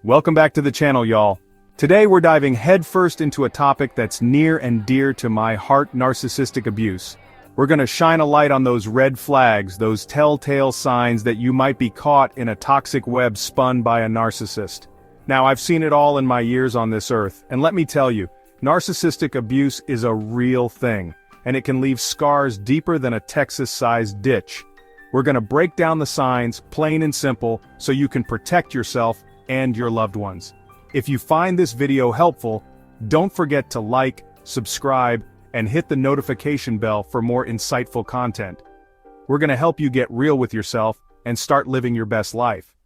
Welcome back to the channel, y'all. Today we're diving headfirst into a topic that's near and dear to my heart: narcissistic abuse. We're gonna shine a light on those red flags, those telltale signs that you might be caught in a toxic web spun by a narcissist. Now, I've seen it all in my years on this earth, and let me tell you, narcissistic abuse is a real thing, and it can leave scars deeper than a Texas-sized ditch. We're gonna break down the signs, plain and simple, so you can protect yourself and your loved ones. If you find this video helpful, don't forget to like, subscribe, and hit the notification bell for more insightful content. We're gonna help you get real with yourself and start living your best life.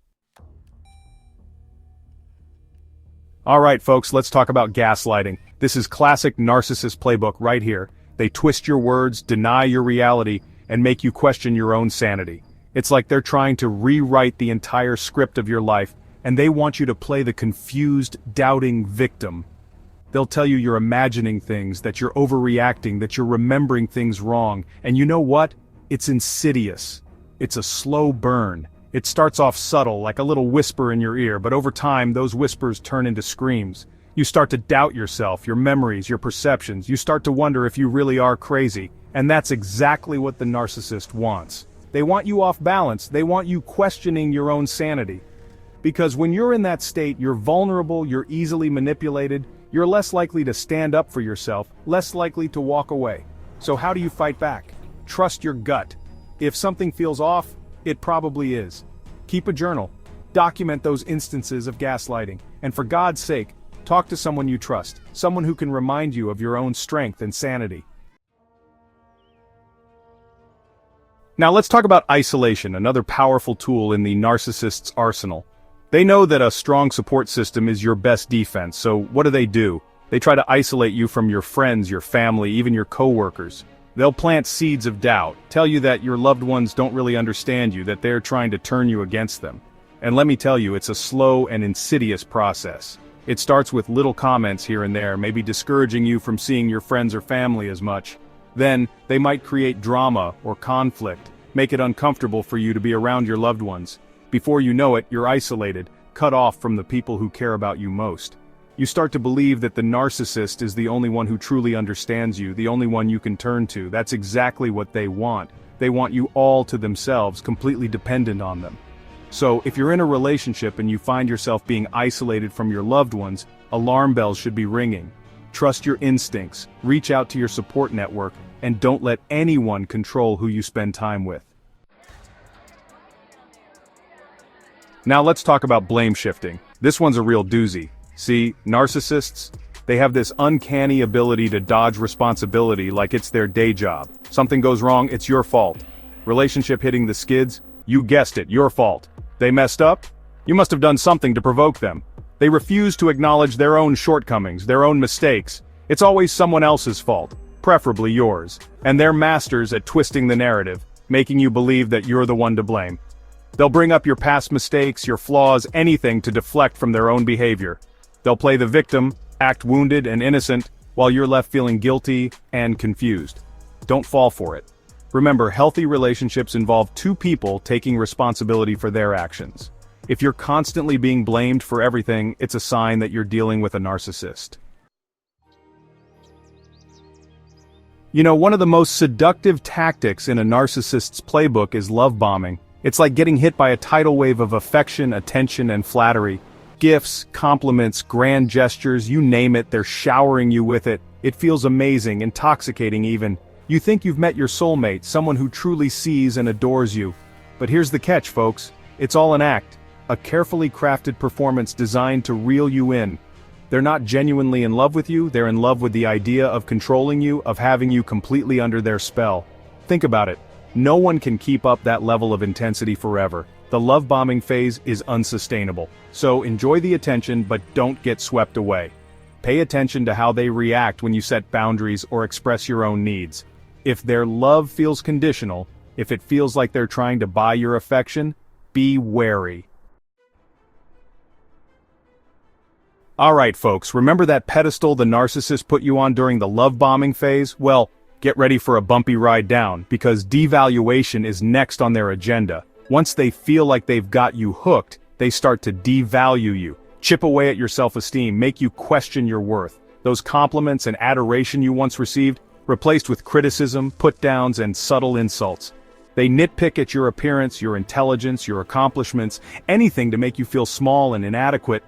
Alright folks, let's talk about gaslighting. This is classic narcissist playbook right here. They twist your words, deny your reality, and make you question your own sanity. It's like they're trying to rewrite the entire script of your life, and they want you to play the confused, doubting victim. They'll tell you you're imagining things, that you're overreacting, that you're remembering things wrong, and you know what? It's insidious. It's a slow burn. It starts off subtle, like a little whisper in your ear, but over time, those whispers turn into screams. You start to doubt yourself, your memories, your perceptions. You start to wonder if you really are crazy, and that's exactly what the narcissist wants. They want you off balance. They want you questioning your own sanity. Because when you're in that state, you're vulnerable, you're easily manipulated, you're less likely to stand up for yourself, less likely to walk away. So how do you fight back? Trust your gut. If something feels off, it probably is. Keep a journal. Document those instances of gaslighting. And for God's sake, talk to someone you trust, someone who can remind you of your own strength and sanity. Now let's talk about isolation, another powerful tool in the narcissist's arsenal. They know that a strong support system is your best defense, so what do? They try to isolate you from your friends, your family, even your coworkers. They'll plant seeds of doubt, tell you that your loved ones don't really understand you, that they're trying to turn you against them. And let me tell you, it's a slow and insidious process. It starts with little comments here and there, maybe discouraging you from seeing your friends or family as much. Then, they might create drama or conflict, make it uncomfortable for you to be around your loved ones. Before you know it, you're isolated, cut off from the people who care about you most. You start to believe that the narcissist is the only one who truly understands you, the only one you can turn to. That's exactly what they want. They want you all to themselves, completely dependent on them. So, if you're in a relationship and you find yourself being isolated from your loved ones, alarm bells should be ringing. Trust your instincts, reach out to your support network, and don't let anyone control who you spend time with. Now let's talk about blame shifting. This one's a real doozy. See, narcissists, they have this uncanny ability to dodge responsibility like it's their day job. Something goes wrong, it's your fault. Relationship hitting the skids, you guessed it, your fault. They messed up? You must have done something to provoke them. They refuse to acknowledge their own shortcomings, their own mistakes. It's always someone else's fault, preferably yours. And they're masters at twisting the narrative, making you believe that you're the one to blame. They'll bring up your past mistakes, your flaws, anything to deflect from their own behavior. They'll play the victim, act wounded and innocent, while you're left feeling guilty and confused. Don't fall for it. Remember, healthy relationships involve two people taking responsibility for their actions. If you're constantly being blamed for everything, it's a sign that you're dealing with a narcissist. You know, one of the most seductive tactics in a narcissist's playbook is love bombing. It's like getting hit by a tidal wave of affection, attention, and flattery. Gifts, compliments, grand gestures, you name it, they're showering you with it. It feels amazing, intoxicating even. You think you've met your soulmate, someone who truly sees and adores you. But here's the catch, folks. It's all an act. A carefully crafted performance designed to reel you in. They're not genuinely in love with you, they're in love with the idea of controlling you, of having you completely under their spell. Think about it. No one can keep up that level of intensity forever. The love bombing phase is unsustainable. So enjoy the attention, but don't get swept away. Pay attention to how they react when you set boundaries or express your own needs. If their love feels conditional, if it feels like they're trying to buy your affection, be wary. Alright folks, remember that pedestal the narcissist put you on during the love bombing phase? Well, get ready for a bumpy ride down, because devaluation is next on their agenda. Once they feel like they've got you hooked, they start to devalue you, chip away at your self-esteem, make you question your worth. Those compliments and adoration you once received, replaced with criticism, put-downs, and subtle insults. They nitpick at your appearance, your intelligence, your accomplishments, anything to make you feel small and inadequate.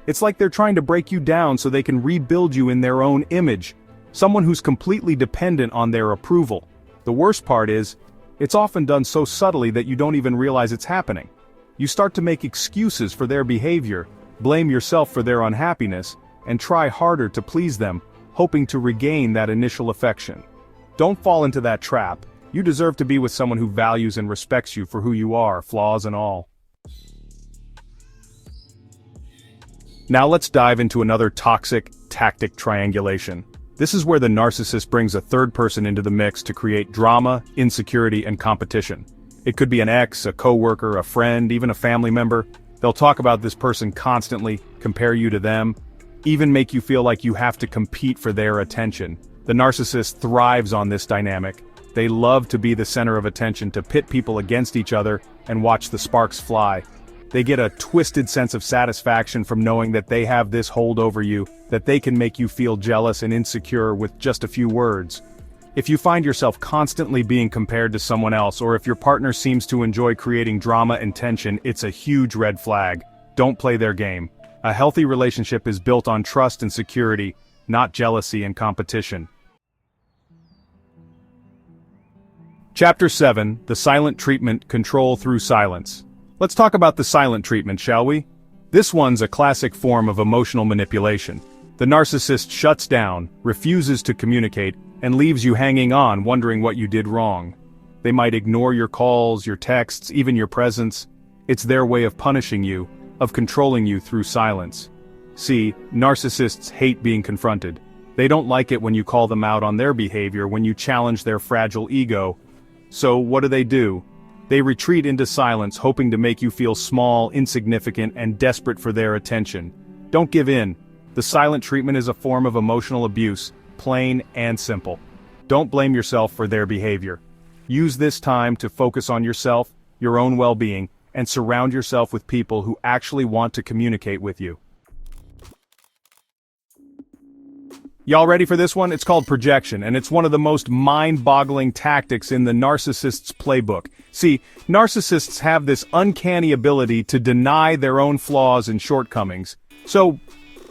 It's like they're trying to break you down so they can rebuild you in their own image. Someone who's completely dependent on their approval. The worst part is, it's often done so subtly that you don't even realize it's happening. You start to make excuses for their behavior, blame yourself for their unhappiness, and try harder to please them, hoping to regain that initial affection. Don't fall into that trap. You deserve to be with someone who values and respects you for who you are, flaws and all. Now let's dive into another toxic tactic triangulation. This is where the narcissist brings a third person into the mix to create drama, insecurity, and competition. It could be an ex, a coworker, a friend, even a family member. They'll talk about this person constantly, compare you to them, even make you feel like you have to compete for their attention. The narcissist thrives on this dynamic. They love to be the center of attention, to pit people against each other and watch the sparks fly. They get a twisted sense of satisfaction from knowing that they have this hold over you, that they can make you feel jealous and insecure with just a few words. If you find yourself constantly being compared to someone else, or if your partner seems to enjoy creating drama and tension, it's a huge red flag. Don't play their game. A healthy relationship is built on trust and security, not jealousy and competition. Chapter 7, The Silent Treatment, Control Through Silence. Let's talk about the silent treatment, shall we? This one's a classic form of emotional manipulation. The narcissist shuts down, refuses to communicate, and leaves you hanging on, wondering what you did wrong. They might ignore your calls, your texts, even your presence. It's their way of punishing you, of controlling you through silence. See, narcissists hate being confronted. They don't like it when you call them out on their behavior, when you challenge their fragile ego. So what do? They retreat into silence, hoping to make you feel small, insignificant, and desperate for their attention. Don't give in. The silent treatment is a form of emotional abuse, plain and simple. Don't blame yourself for their behavior. Use this time to focus on yourself, your own well-being, and surround yourself with people who actually want to communicate with you. Y'all ready for this one? It's called projection, and it's one of the most mind-boggling tactics in the narcissist's playbook. See, narcissists have this uncanny ability to deny their own flaws and shortcomings. So,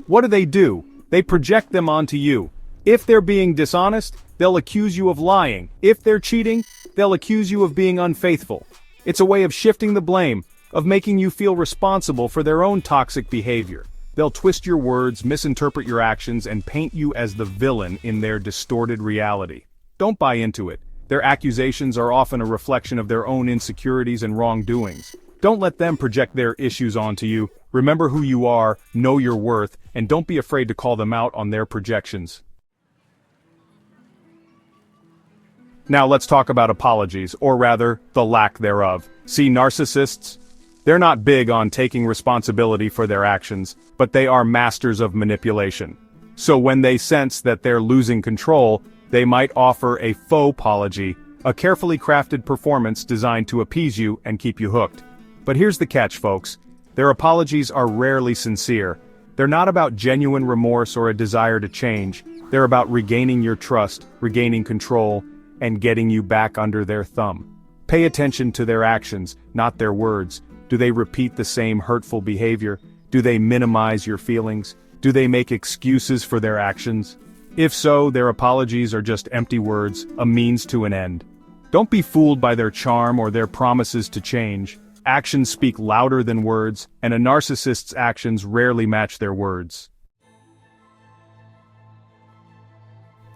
what do? They project them onto you. If they're being dishonest, they'll accuse you of lying. If they're cheating, they'll accuse you of being unfaithful. It's a way of shifting the blame, of making you feel responsible for their own toxic behavior. They'll twist your words, misinterpret your actions, and paint you as the villain in their distorted reality. Don't buy into it. Their accusations are often a reflection of their own insecurities and wrongdoings. Don't let them project their issues onto you. Remember who you are, know your worth, and don't be afraid to call them out on their projections. Now let's talk about apologies, or rather, the lack thereof. See, narcissists? They're not big on taking responsibility for their actions, but they are masters of manipulation. So when they sense that they're losing control, they might offer a faux apology, a carefully crafted performance designed to appease you and keep you hooked. But here's the catch, folks. Their apologies are rarely sincere. They're not about genuine remorse or a desire to change. They're about regaining your trust, regaining control, and getting you back under their thumb. Pay attention to their actions, not their words. Do they repeat the same hurtful behavior? Do they minimize your feelings? Do they make excuses for their actions? If so, their apologies are just empty words, a means to an end. Don't be fooled by their charm or their promises to change. Actions speak louder than words, and a narcissist's actions rarely match their words.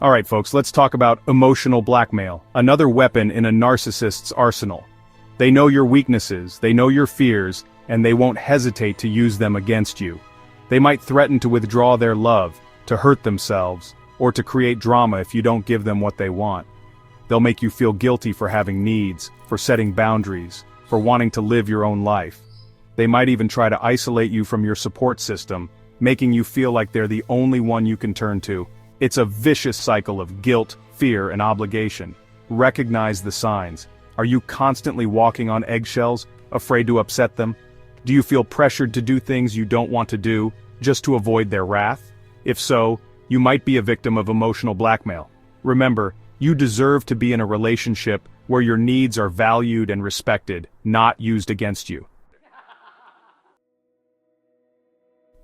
Alright folks, let's talk about emotional blackmail, another weapon in a narcissist's arsenal. They know your weaknesses, they know your fears, and they won't hesitate to use them against you. They might threaten to withdraw their love, to hurt themselves, or to create drama if you don't give them what they want. They'll make you feel guilty for having needs, for setting boundaries, for wanting to live your own life. They might even try to isolate you from your support system, making you feel like they're the only one you can turn to. It's a vicious cycle of guilt, fear, and obligation. Recognize the signs. Are you constantly walking on eggshells, afraid to upset them? Do you feel pressured to do things you don't want to do, just to avoid their wrath? If so, you might be a victim of emotional blackmail. Remember, you deserve to be in a relationship where your needs are valued and respected, not used against you.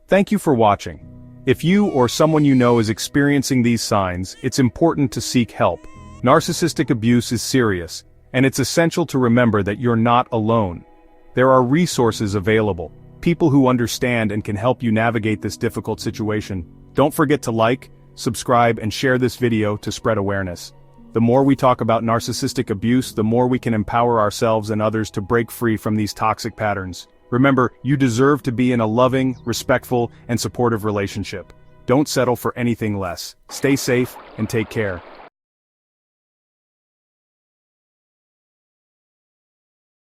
Thank you for watching. If you or someone you know is experiencing these signs, it's important to seek help. Narcissistic abuse is serious, and it's essential to remember that you're not alone. There are resources available, people who understand and can help you navigate this difficult situation. Don't forget to like, subscribe, and share this video to spread awareness. The more we talk about narcissistic abuse, the more we can empower ourselves and others to break free from these toxic patterns. Remember, you deserve to be in a loving, respectful, and supportive relationship. Don't settle for anything less. Stay safe and take care.